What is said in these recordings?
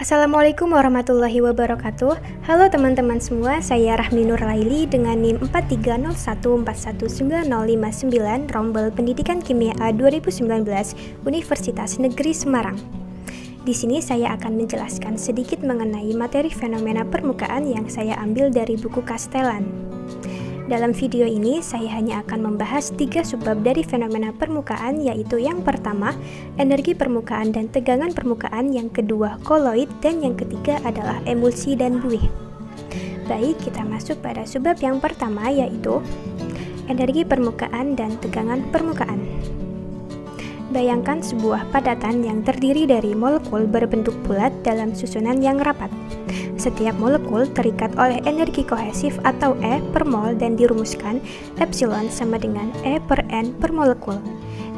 Assalamualaikum warahmatullahi wabarakatuh. Halo teman-teman semua, saya Rahmi Nur Laili dengan NIM 4301419059 Rombel Pendidikan Kimia A 2019 Universitas Negeri Semarang. Di sini saya akan menjelaskan sedikit mengenai materi fenomena permukaan yang saya ambil dari buku Castellan. Dalam video ini, saya hanya akan membahas 3 subbab dari fenomena permukaan, yaitu yang pertama, energi permukaan dan tegangan permukaan, yang kedua, koloid, dan yang ketiga adalah emulsi dan buih. Baik, kita masuk pada subbab yang pertama, yaitu energi permukaan dan tegangan permukaan. Bayangkan sebuah padatan yang terdiri dari molekul berbentuk bulat dalam susunan yang rapat. Setiap molekul terikat oleh energi kohesif atau E per mol dan dirumuskan epsilon sama dengan E per N per molekul,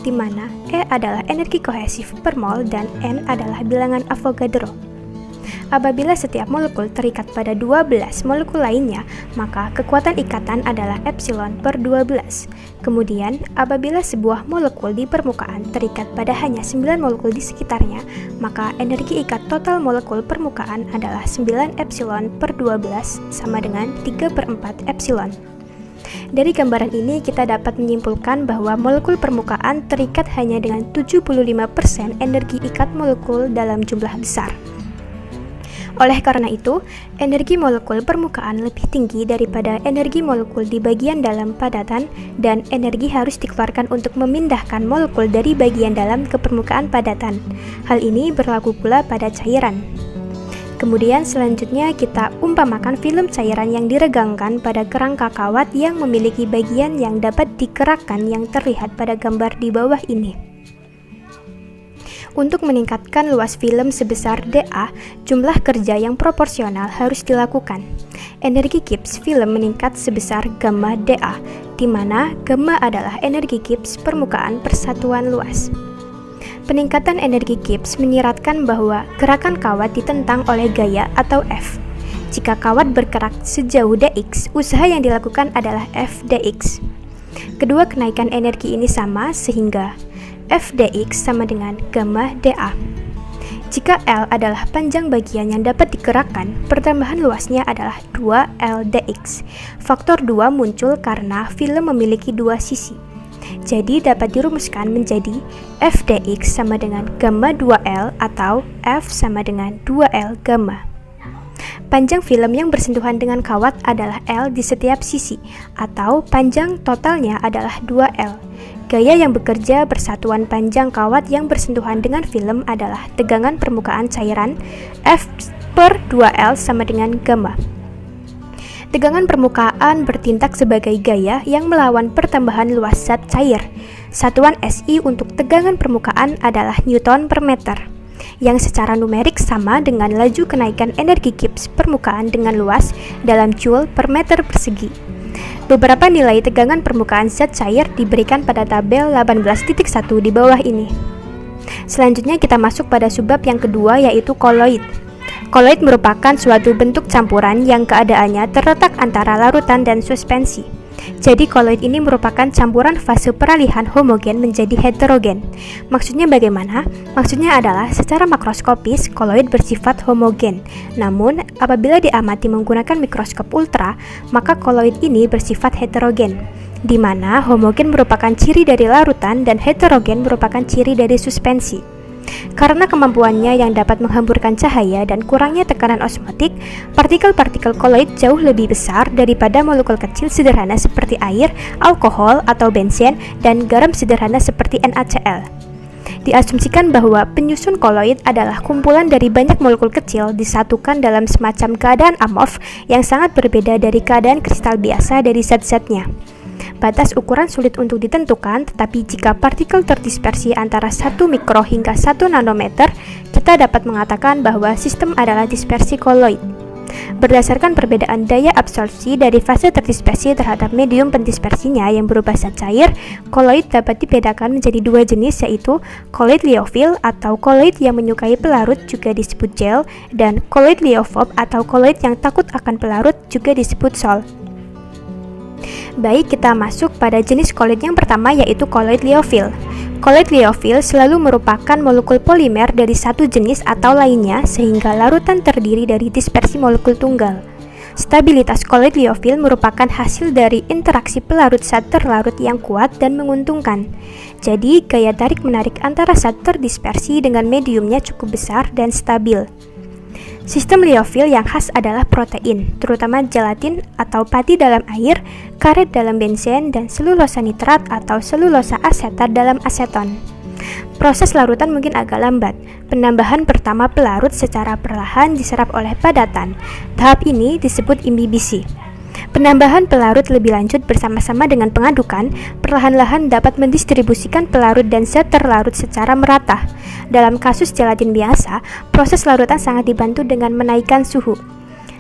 di mana E adalah energi kohesif per mol dan N adalah bilangan Avogadro. Apabila setiap molekul terikat pada 12 molekul lainnya, maka kekuatan ikatan adalah epsilon per 12. Kemudian, apabila sebuah molekul di permukaan terikat pada hanya 9 molekul di sekitarnya, maka energi ikat total molekul permukaan adalah 9 epsilon per 12 sama dengan 3 per 4 epsilon. Dari gambaran ini kita dapat menyimpulkan bahwa molekul permukaan terikat hanya dengan 75% energi ikat molekul dalam jumlah besar. Oleh karena itu, energi molekul permukaan lebih tinggi daripada energi molekul di bagian dalam padatan, dan energi harus dikeluarkan untuk memindahkan molekul dari bagian dalam ke permukaan padatan. Hal ini berlaku pula pada cairan. Kemudian selanjutnya kita umpamakan film cairan yang diregangkan pada kerangka kawat yang memiliki bagian yang dapat digerakkan yang terlihat pada gambar di bawah ini. Untuk meningkatkan luas film sebesar dA, jumlah kerja yang proporsional harus dilakukan. Energi Gibbs film meningkat sebesar gamma dA, di mana gamma adalah energi Gibbs permukaan persatuan luas. Peningkatan energi Gibbs menyiratkan bahwa gerakan kawat ditentang oleh gaya atau F. Jika kawat bergerak sejauh dx, usaha yang dilakukan adalah F dx. Kedua kenaikan energi ini sama, sehingga F dx sama dengan gamma dA. Jika L adalah panjang bagian yang dapat digerakkan, pertambahan luasnya adalah 2L dx. Faktor 2 muncul karena film memiliki 2 sisi. Jadi dapat dirumuskan menjadi F dx sama dengan gamma 2L atau F sama dengan 2L gamma. Panjang film yang bersentuhan dengan kawat adalah L di setiap sisi, atau panjang totalnya adalah 2L. Gaya yang bekerja persatuan panjang kawat yang bersentuhan dengan film adalah tegangan permukaan cairan F per 2L sama dengan gamma. Tegangan permukaan bertindak sebagai gaya yang melawan pertambahan luas zat cair. Satuan SI untuk tegangan permukaan adalah Newton per meter, yang secara numerik sama dengan laju kenaikan energi Gibbs permukaan dengan luas dalam joule per meter persegi. Beberapa nilai tegangan permukaan zat cair diberikan pada tabel 18.1 di bawah ini. Selanjutnya kita masuk pada subbab yang kedua, yaitu koloid. Koloid merupakan suatu bentuk campuran yang keadaannya terletak antara larutan dan suspensi. Jadi koloid ini merupakan campuran fase peralihan homogen menjadi heterogen. Maksudnya bagaimana? Maksudnya adalah secara makroskopis koloid bersifat homogen. Namun apabila diamati menggunakan mikroskop ultra, maka koloid ini bersifat heterogen, di mana homogen merupakan ciri dari larutan dan heterogen merupakan ciri dari suspensi. Karena kemampuannya yang dapat menghamburkan cahaya dan kurangnya tekanan osmotik, partikel-partikel koloid jauh lebih besar daripada molekul kecil sederhana seperti air, alkohol atau benzen, dan garam sederhana seperti NaCl. Diasumsikan bahwa penyusun koloid adalah kumpulan dari banyak molekul kecil disatukan dalam semacam keadaan amorf yang sangat berbeda dari keadaan kristal biasa dari zat-zatnya. Batas ukuran sulit untuk ditentukan, tetapi jika partikel terdispersi antara 1 mikro hingga 1 nanometer, kita dapat mengatakan bahwa sistem adalah dispersi koloid. Berdasarkan perbedaan daya absorpsi dari fase terdispersi terhadap medium pendispersinya yang berupa zat cair, koloid dapat dibedakan menjadi 2 jenis, yaitu koloid liofil atau koloid yang menyukai pelarut juga disebut gel, dan koloid liofob atau koloid yang takut akan pelarut juga disebut sol. Baik, kita masuk pada jenis koloid yang pertama, yaitu koloid liofil. Koloid liofil selalu merupakan molekul polimer dari satu jenis atau lainnya sehingga larutan terdiri dari dispersi molekul tunggal. Stabilitas koloid liofil merupakan hasil dari interaksi pelarut zat terlarut yang kuat dan menguntungkan. Jadi, gaya tarik-menarik antara zat terdispersi dengan mediumnya cukup besar dan stabil. Sistem liofil yang khas adalah protein, terutama gelatin atau pati dalam air, karet dalam benzen, dan selulosa nitrat atau selulosa asetat dalam aseton. Proses larutan mungkin agak lambat. Penambahan pertama pelarut secara perlahan diserap oleh padatan. Tahap ini disebut imbibisi. Penambahan pelarut lebih lanjut bersama-sama dengan pengadukan, perlahan-lahan dapat mendistribusikan pelarut dan zat terlarut secara merata. Dalam kasus gelatin biasa, proses larutan sangat dibantu dengan menaikkan suhu.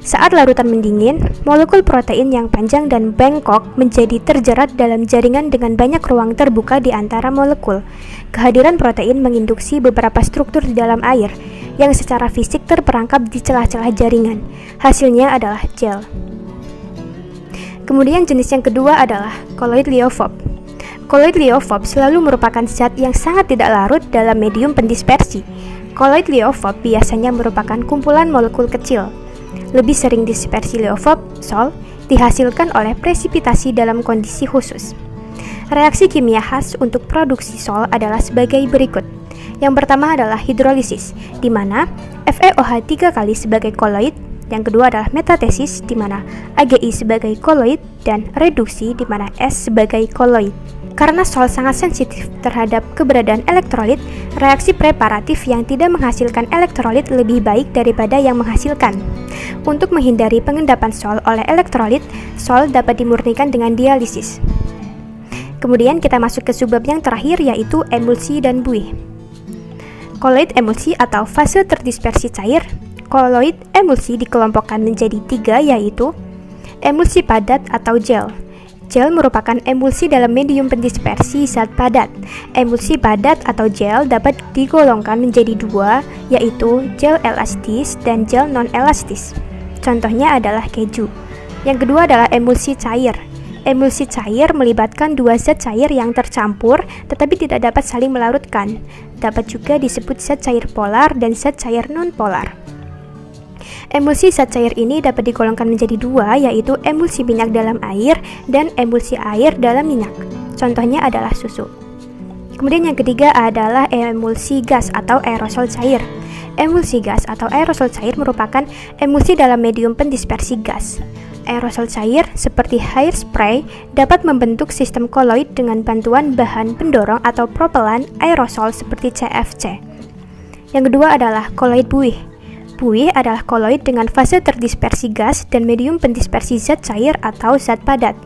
Saat larutan mendingin, molekul protein yang panjang dan bengkok menjadi terjerat dalam jaringan dengan banyak ruang terbuka di antara molekul. Kehadiran protein menginduksi beberapa struktur di dalam air, yang secara fisik terperangkap di celah-celah jaringan. Hasilnya adalah gel. Kemudian jenis yang kedua adalah koloid liofob. Koloid liofob selalu merupakan zat yang sangat tidak larut dalam medium pendispersi. Koloid liofob biasanya merupakan kumpulan molekul kecil. Lebih sering dispersi liofob, sol, dihasilkan oleh presipitasi dalam kondisi khusus. Reaksi kimia khas untuk produksi sol adalah sebagai berikut. Yang pertama adalah hidrolisis, di mana FeOH 3 kali sebagai koloid. Yang kedua adalah metatesis, di mana AgI sebagai koloid, dan reduksi, di mana S sebagai koloid. Karena sol sangat sensitif terhadap keberadaan elektrolit, reaksi preparatif yang tidak menghasilkan elektrolit lebih baik daripada yang menghasilkan. Untuk menghindari pengendapan sol oleh elektrolit, sol dapat dimurnikan dengan dialisis. Kemudian kita masuk ke subbab yang terakhir, yaitu emulsi dan buih. Koloid emulsi atau fase terdispersi cair. Koloid emulsi dikelompokkan menjadi 3, yaitu emulsi padat atau gel. Gel merupakan emulsi dalam medium pendispersi zat padat. Emulsi padat atau gel dapat digolongkan menjadi 2, yaitu gel elastis dan gel non-elastis. Contohnya adalah keju. Yang kedua adalah emulsi cair. Emulsi cair melibatkan dua zat cair yang tercampur tetapi tidak dapat saling melarutkan. Dapat juga disebut zat cair polar dan zat cair non-polar. Emulsi zat cair ini dapat digolongkan menjadi 2, yaitu emulsi minyak dalam air dan emulsi air dalam minyak. Contohnya adalah susu. Kemudian yang ketiga adalah emulsi gas atau aerosol cair. Emulsi gas atau aerosol cair merupakan emulsi dalam medium pendispersi gas. Aerosol cair seperti hairspray dapat membentuk sistem koloid dengan bantuan bahan pendorong atau propelan aerosol seperti CFC. Yang kedua adalah koloid buih. Buih adalah koloid dengan fase terdispersi gas dan medium pendispersi zat cair atau zat padat.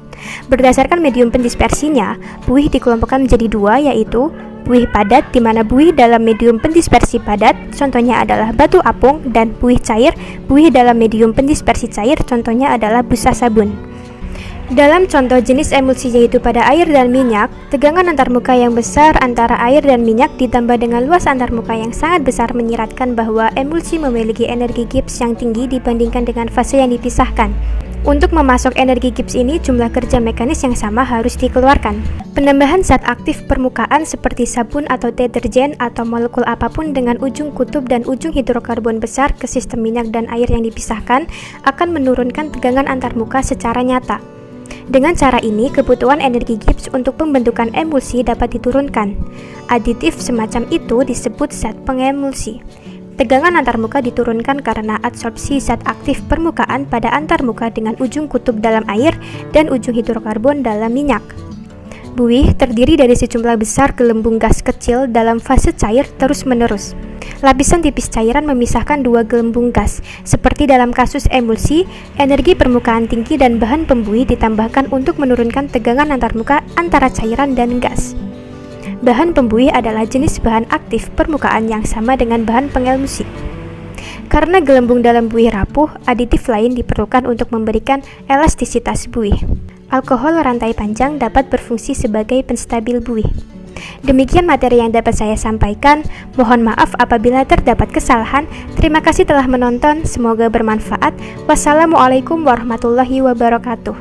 Berdasarkan medium pendispersinya, buih dikelompokkan menjadi 2, yaitu buih padat, di mana buih dalam medium pendispersi padat, contohnya adalah batu apung, dan buih cair, buih dalam medium pendispersi cair, contohnya adalah busa sabun. Dalam contoh jenis emulsi yaitu pada air dan minyak, tegangan antarmuka yang besar antara air dan minyak ditambah dengan luas antarmuka yang sangat besar menyiratkan bahwa emulsi memiliki energi Gibbs yang tinggi dibandingkan dengan fase yang dipisahkan. Untuk memasok energi Gibbs ini, jumlah kerja mekanis yang sama harus dikeluarkan. Penambahan zat aktif permukaan seperti sabun atau deterjen atau molekul apapun dengan ujung kutub dan ujung hidrokarbon besar ke sistem minyak dan air yang dipisahkan akan menurunkan tegangan antarmuka secara nyata. Dengan cara ini, kebutuhan energi Gibbs untuk pembentukan emulsi dapat diturunkan. Aditif semacam itu disebut zat pengemulsi. Tegangan antarmuka diturunkan karena adsorpsi zat aktif permukaan pada antarmuka dengan ujung kutub dalam air dan ujung hidrokarbon dalam minyak. Buih terdiri dari sejumlah besar gelembung gas kecil dalam fase cair terus-menerus. Lapisan tipis cairan memisahkan dua gelembung gas. Seperti dalam kasus emulsi, energi permukaan tinggi dan bahan pembuih ditambahkan untuk menurunkan tegangan antarmuka antara cairan dan gas. Bahan pembuih adalah jenis bahan aktif permukaan yang sama dengan bahan pengemulsi. Karena gelembung dalam buih rapuh, aditif lain diperlukan untuk memberikan elastisitas buih. Alkohol rantai panjang dapat berfungsi sebagai penstabil buih. Demikian materi yang dapat saya sampaikan. Mohon maaf apabila terdapat kesalahan. Terima kasih telah menonton. Semoga bermanfaat. Wassalamualaikum warahmatullahi wabarakatuh.